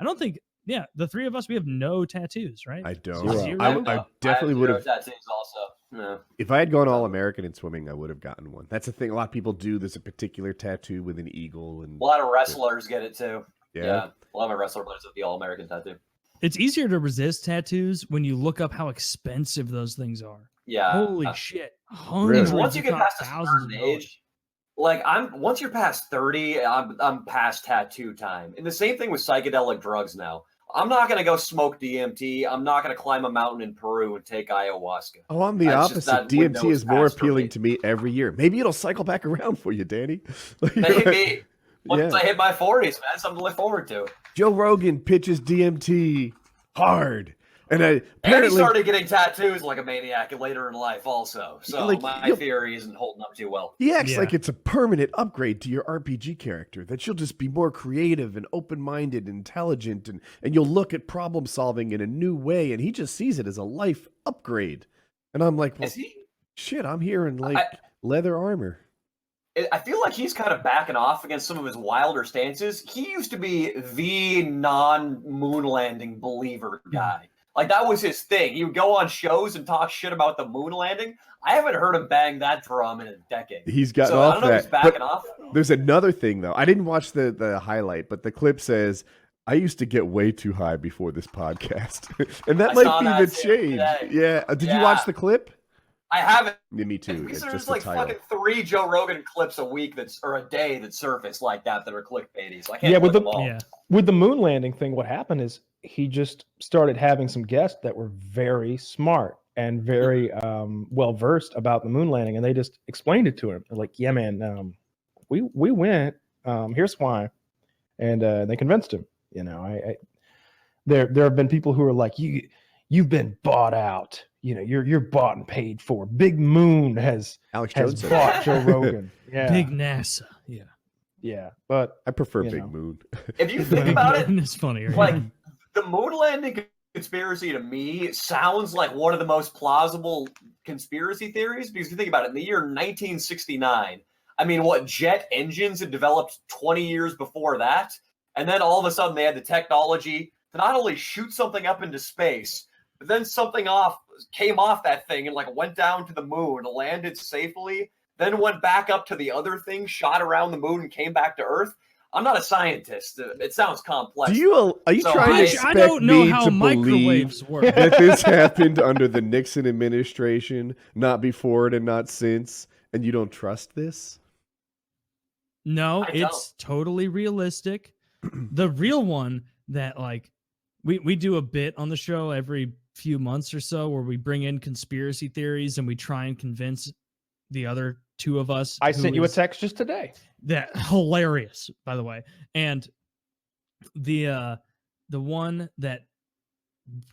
I don't think. Yeah, the three of us, we have no tattoos, right? I don't. Zero. I definitely would have. Tattoos also. No. If I had gone All-American in swimming, I would have gotten one. That's the thing. A lot of people do. There's a particular tattoo with an eagle, and a lot of wrestlers get it too. Yeah. A lot of wrestler players have the All-American tattoo. It's easier to resist tattoos when you look up how expensive those things are. Yeah. Holy shit. Hundreds, once you get past a thousands certain of dollars. age, once you're past 30, I'm past tattoo time. And the same thing with psychedelic drugs now. I'm not going to go smoke DMT. I'm not going to climb a mountain in Peru and take ayahuasca. Oh, I'm the opposite. DMT is more appealing to me every year. Maybe it'll cycle back around for you, Danny. Maybe. Once I hit my 40s, man, something to look forward to. Joe Rogan pitches DMT hard. And he started getting tattoos like a maniac later in life also. So my theory isn't holding up too well. He acts like it's a permanent upgrade to your RPG character, that you'll just be more creative and open-minded, intelligent, and you'll look at problem solving in a new way. And he just sees it as a life upgrade. And I'm like, well, shit, I'm here in leather armor. I feel like he's kind of backing off against some of his wilder stances. He used to be the non-moon landing believer guy. Like, that was his thing. He would go on shows and talk shit about the moon landing. I haven't heard him bang that drum in a decade. He's gotten off I don't know if he's backing off. There's another thing, though. I didn't watch the highlight, but the clip says, I used to get way too high before this podcast. And that might be the change. Today. Yeah. Did you watch the clip? I haven't. Yeah, me too. Because there's like fucking 3 Joe Rogan clips a week or a day that surface like that are clickbaity. So I can't put them all. With the moon landing thing, what happened is he just started having some guests that were very smart and very well versed about the moon landing, and they just explained it to him. They're like, "Yeah, man, we went. Here's why," and they convinced him. You know, there have been people who are like, "You've been bought out. You know, you're bought and paid for. Big Moon has bought Joe Rogan. Yeah, Big NASA. Yeah." Yeah, but I prefer Big Moon. If you think about it, it's funnier. Like the moon landing conspiracy to me sounds like one of the most plausible conspiracy theories, because you think about it, in the year 1969, I mean, jet engines had developed 20 years before that, and then all of a sudden they had the technology to not only shoot something up into space, but then something came off that thing and went down to the moon, landed safely, then went back up to the other thing, shot around the moon, and came back to Earth. I'm not a scientist. It sounds complex. Are you trying to expect me to believe that this happened under the Nixon administration, not before it and not since, and you don't trust this? No, it's totally realistic. The real one that we do a bit on the show every few months or so where we bring in conspiracy theories and we try and convince the other two of us. I sent you a text just today. That hilarious, by the way. And the one that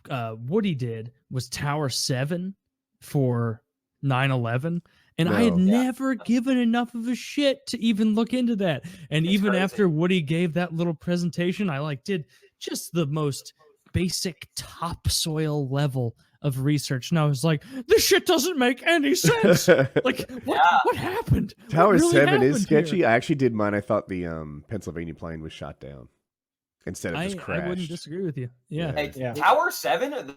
Woody did was Tower 7 for 9/11. And I had never given enough of a shit to even look into that. And even after Woody gave that little presentation, I did just the most basic topsoil level of research. And I was like, this shit doesn't make any sense. What happened? Tower really 7 is sketchy. Here? I actually did mine. I thought the Pennsylvania plane was shot down instead of just crashed. I wouldn't disagree with you. Yeah. Hey, Tower 7,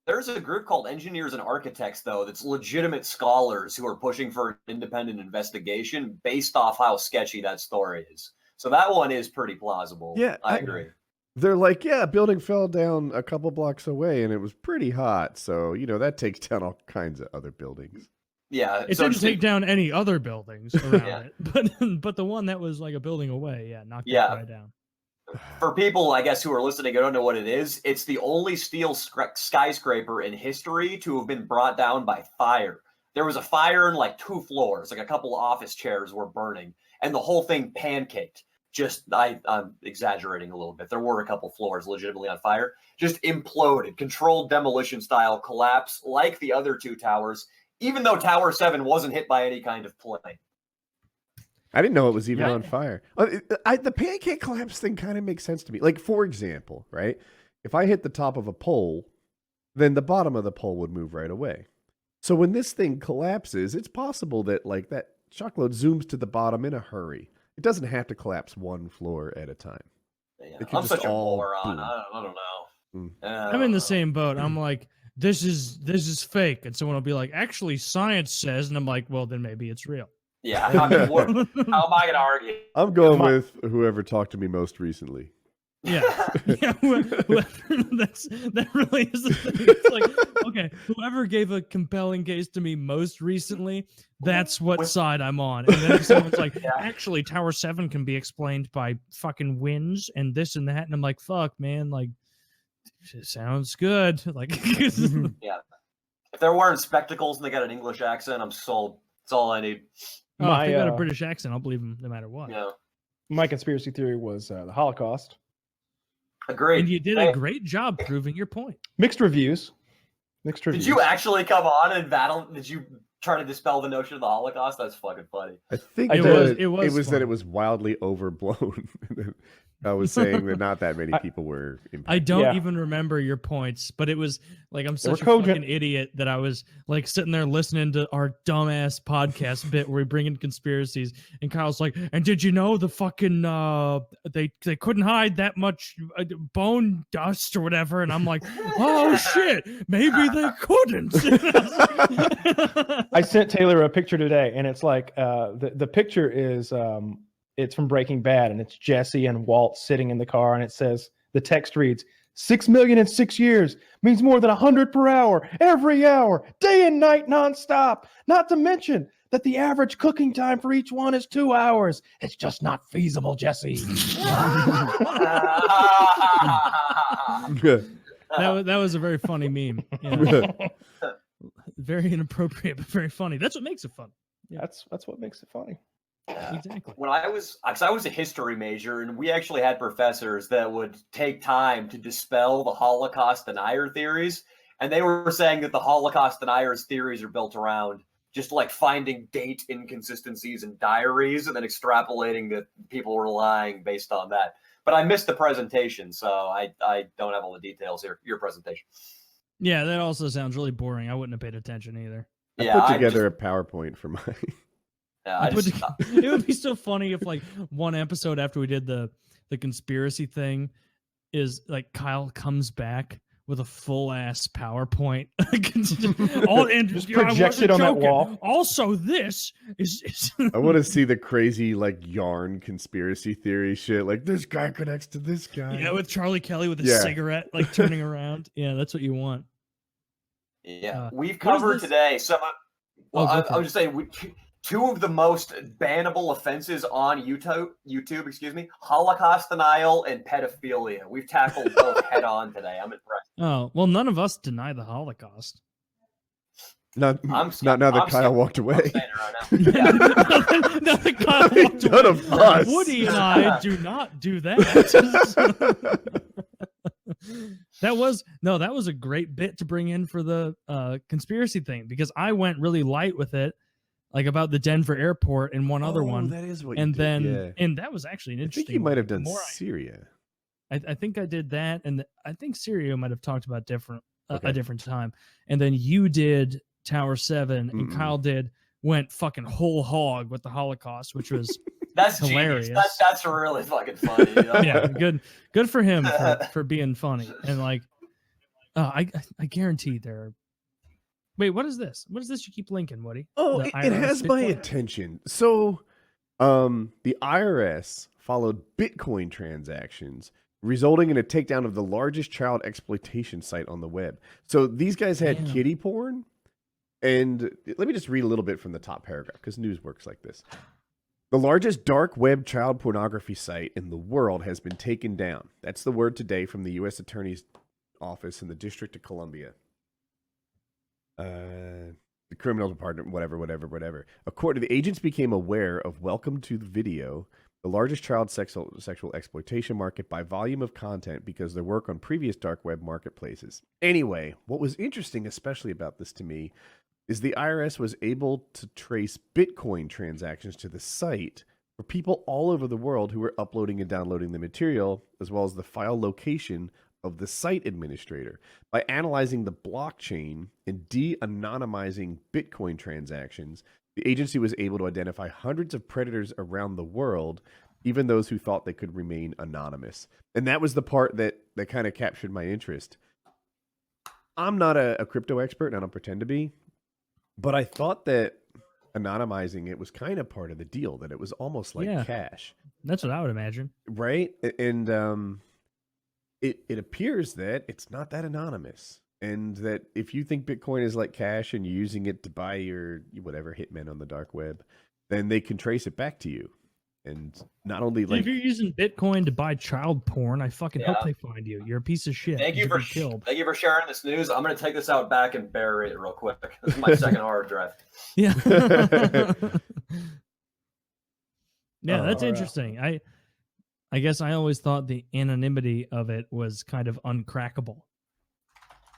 there's a group called Engineers and Architects, though, that's legitimate scholars who are pushing for an independent investigation based off how sketchy that story is. So that one is pretty plausible. Yeah, I agree. They're like, a building fell down a couple blocks away and it was pretty hot. So, that takes down all kinds of other buildings. Yeah. It didn't take down any other buildings around it. But the one that was a building away, knocked it right down. For people, I guess, who are listening, who don't know what it is, it's the only steel skyscraper in history to have been brought down by fire. There was a fire in 2 floors, a couple office chairs were burning, and the whole thing pancaked. I'm exaggerating a little bit. There were a couple floors legitimately on fire. Just imploded, controlled demolition style collapse like the other 2 towers, even though Tower 7 wasn't hit by any kind of plane. I didn't know it was even on fire. The pancake collapse thing kind of makes sense to me. For example, right? If I hit the top of a pole, then the bottom of the pole would move right away. So when this thing collapses, it's possible that that shock load zooms to the bottom in a hurry. It doesn't have to collapse 1 floor at a time. Yeah, They could I'm just such a all moron. boom. I don't know. I I'm don't in the know. same boat. I'm like, this is fake, and someone will be like, actually, science says, and I'm like, well, then maybe it's real. Yeah, I mean, how am I gonna argue? I'm going with whoever talked to me most recently. Yeah, yeah. That really is the thing. It's like, okay, whoever gave a compelling case to me most recently, that's what side I'm on. And then if someone's like, actually, Tower 7 can be explained by fucking winds and this and that, and I'm like, fuck, man, like, it sounds good. Like, Yeah. If they're wearing spectacles and they got an English accent, I'm sold. That's all I need. oh, if they got a British accent, I'll believe them no matter what. Yeah. My conspiracy theory was the Holocaust. Agreed. And you did a great job proving your point. Mixed reviews. Did you actually come on and battle? Did you try to dispel the notion of the Holocaust? That's fucking funny. I think It was that it was wildly overblown. I was saying that not that many people were impacted. I don't even remember your points, but it was like I'm such a fucking idiot that I was like sitting there listening to our dumbass podcast bit where we bring in conspiracies, and Kyle's like, "And did you know the fucking they couldn't hide that much bone dust or whatever?" And I'm like, "Oh shit, maybe they couldn't." I sent Taylor a picture today, and it's like the picture is it's from Breaking Bad, and it's Jesse and Walt sitting in the car, and it says, the text reads, 6 million in 6 years means more than 100 per hour, every hour, day and night, nonstop. Not to mention that the average cooking time for each one is 2 hours. It's just not feasible, Jesse. That was a very funny meme. Yeah. Very inappropriate, but very funny. That's what makes it fun. Yeah. That's what makes it funny. Exactly. When I was a history major, and we actually had professors that would take time to dispel the Holocaust denier theories, and they were saying that the Holocaust deniers theories are built around just like finding date inconsistencies in diaries and then extrapolating that people were lying based on that. But I missed the presentation, so I don't have all the details here. Your presentation. Yeah, that also sounds really boring. I wouldn't have paid attention either. I put together a PowerPoint for mine. Yeah, it would be so funny if like one episode after we did the conspiracy thing is like Kyle comes back with a full ass PowerPoint. Just projected on that wall. Also, this is I want to see the crazy like yarn conspiracy theory shit. Like this guy connects to this guy. Yeah, with Charlie Kelly with a cigarette like turning around. Yeah, that's what you want. Yeah, we've covered today some. I was just saying, two of the most bannable offenses on YouTube, excuse me, Holocaust denial and pedophilia. We've tackled both head on today. I'm impressed. Oh, well, none of us deny the Holocaust. Not now that Kyle walked away. I'm saying it right now. Now that Kyle walked away. None of us. Woody and I do not do that. That was a great bit to bring in for the conspiracy thing, because I went really light with it, like about the Denver airport and one other one. That is what and you then did, yeah. And that was actually an interesting. I think you might have done Syria. I think I did that, and I think Syria might have talked about a different time. And then you did Tower 7, and Kyle went fucking whole hog with the Holocaust, which was that's hilarious. That's really fucking funny. You know? Yeah, good for him for being funny. And like, I guarantee there are. Wait, what is this? What is this you keep linking, Woody? Oh, it has my attention. So, the IRS followed Bitcoin transactions, resulting in a takedown of the largest child exploitation site on the web. So these guys had kiddie porn. And let me just read a little bit from the top paragraph, because news works like this. The largest dark web child pornography site in the world has been taken down. That's the word today from the U.S. Attorney's Office in the District of Columbia. The criminal department, whatever. According to the agents, became aware of Welcome to the Video, the largest child sexual exploitation market by volume of content, because their work on previous dark web marketplaces. Anyway, what was interesting, especially about this to me, is the IRS was able to trace Bitcoin transactions to the site for people all over the world who were uploading and downloading the material, as well as the file location of the site administrator. By analyzing the blockchain and de-anonymizing Bitcoin transactions, the agency was able to identify hundreds of predators around the world even those who thought they could remain anonymous. And that was the part that kind of captured my interest. I'm not a crypto expert, and I don't pretend to be, but I thought that anonymizing it was kind of part of the deal, that it was almost like cash. That's what I would imagine. Right? And it appears that it's not that anonymous. And that if you think Bitcoin is like cash and you're using it to buy your whatever hitmen on the dark web, then they can trace it back to you. And not only Dude, like if you're using Bitcoin to buy child porn, I fucking hope they find you. You're a piece of shit. Thank you should for be killed. thank you for sharing this news. I'm gonna take this out back and bury it real quick. This is my second hard drive. Yeah. Yeah, that's interesting. I guess I always thought the anonymity of it was kind of uncrackable.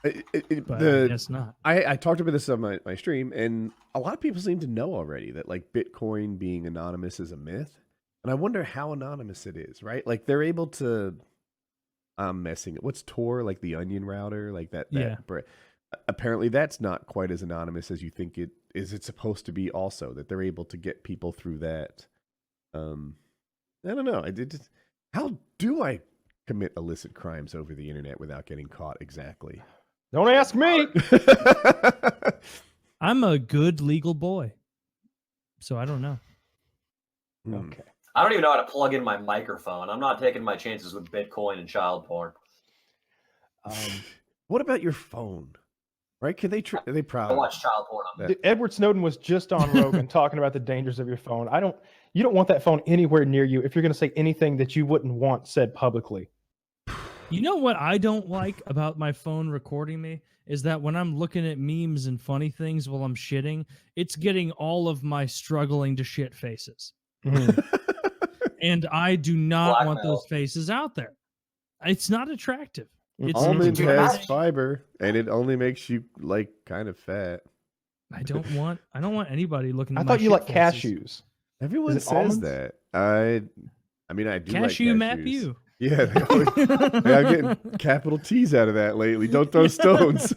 But I guess not. I talked about this on my stream, and a lot of people seem to know already that like Bitcoin being anonymous is a myth. And I wonder how anonymous it is, right? Like they're able to I'm messing it. What's Tor, like the onion router, like that apparently that's not quite as anonymous as you think it is. It's supposed to be also, that they're able to get people through that. I don't know. How do I commit illicit crimes over the internet without getting caught exactly? Don't ask me. I'm a good legal boy, so I don't know. Okay. I don't even know how to plug in my microphone. I'm not taking my chances with Bitcoin and child porn. What about your phone? Right? Can they? Are they proud? I watch child porn on that. Edward Snowden was just on Rogan talking about the dangers of your phone. You don't want that phone anywhere near you if you're going to say anything that you wouldn't want said publicly. You know what I don't like about my phone recording me is that when I'm looking at memes and funny things while I'm shitting, it's getting all of my struggling to shit faces. And I do not want those faces out there. It's not attractive. Almond has fiber, and it only makes you like kind of fat. I don't want anybody looking at I my thought you shit like faces. cashews. Everyone says almonds? that. I mean, I do Cashew like map cashews. you. Yeah, I'm getting capital T's out of that lately. Don't throw stones.